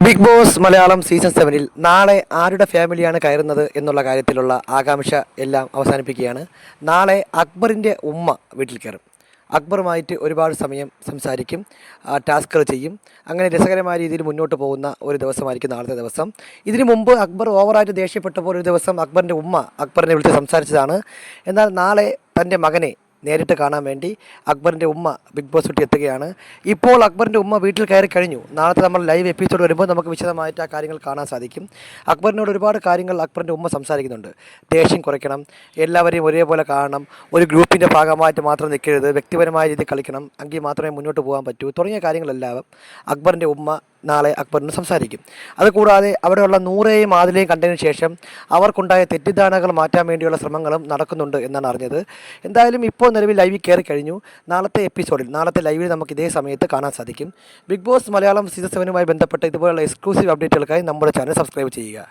Big boss Malayalam season 7-ൽ നാളെ ആരുടെ ഫാമിലിയാണ് കയറുന്നത് എന്നുള്ള കാര്യത്തിലുള്ള ആകാംക്ഷ എല്ലാം അവസാനിപ്പിക്കുകയാണ്. നാളെ അക്ബറിൻ്റെ ഉമ്മ വീട്ടിൽ കയറും. അക്ബറുമായിട്ട് ഒരുപാട് സമയം സംസാരിക്കും, ടാസ്കുകൾ ചെയ്യും. അങ്ങനെ രസകരമായ രീതിയിൽ മുന്നോട്ട് പോകുന്ന ഒരു ദിവസമായിരിക്കും നാളത്തെ ദിവസം. ഇതിനു മുമ്പ് അക്ബർ ഓവറായിട്ട് ദേഷ്യപ്പെട്ടപ്പോൾ ഒരു ദിവസം അക്ബറിൻ്റെ ഉമ്മ അക്ബറിനെ വിളിച്ച് സംസാരിച്ചതാണ്. എന്നാൽ നാളെ തൻ്റെ മകനെ നേരിട്ട് കാണാൻ വേണ്ടി അക്ബറിൻ്റെ ഉമ്മ ബിഗ് ബോസ് വീട്ടിൽ എത്തുകയാണ്. ഇപ്പോൾ അക്ബറിൻ്റെ ഉമ്മ വീട്ടിൽ കയറി കഴിഞ്ഞു. നാളത്തെ നമ്മൾ ലൈവ് എപ്പിസോഡ് വരുമ്പോൾ നമുക്ക് വിശദമായിട്ട് ആ കാര്യങ്ങൾ കാണാൻ സാധിക്കും. അക്ബറിനോട് ഒരുപാട് കാര്യങ്ങൾ അക്ബറിൻ്റെ ഉമ്മ സംസാരിക്കുന്നുണ്ട്. ദേഷ്യം കുറയ്ക്കണം, എല്ലാവരെയും ഒരേപോലെ കാണണം, ഒരു ഗ്രൂപ്പിൻ്റെ ഭാഗമായിട്ട് മാത്രം നിൽക്കരുത്, വ്യക്തിപരമായ രീതിയിൽ കളിക്കണം, എങ്കിൽ മാത്രമേ മുന്നോട്ട് പോകാൻ പറ്റൂ തുടങ്ങിയ കാര്യങ്ങളെല്ലാം അക്ബറിൻ്റെ ഉമ്മ നാളെ അക്ബറിന് സംസാരിക്കും. അതുകൂടാതെ അവിടെയുള്ള നൂറേയും ആദിലെയും കണ്ടതിന് ശേഷം അവർക്കുണ്ടായ തെറ്റിദ്ധാരണകൾ മാറ്റാൻ വേണ്ടിയുള്ള ശ്രമങ്ങളും നടക്കുന്നുണ്ട് എന്നാണ് അറിഞ്ഞത്. എന്തായാലും ഇപ്പോൾ നിലവിൽ ലൈവിൽ കയറി കഴിഞ്ഞു. നാളത്തെ എപ്പിസോഡിൽ, നാളത്തെ ലൈവിൽ നമുക്ക് ഇതേ സമയത്ത് കാണാൻ സാധിക്കും. ബിഗ് ബോസ് മലയാളം സീസൺ 7-മായി ബന്ധപ്പെട്ട ഇതുപോലുള്ള എക്സ്ക്ലൂസീവ് അപ്ഡേറ്റുകൾക്കായി നമ്മുടെ ചാനൽ സബ്സ്ക്രൈബ് ചെയ്യുക.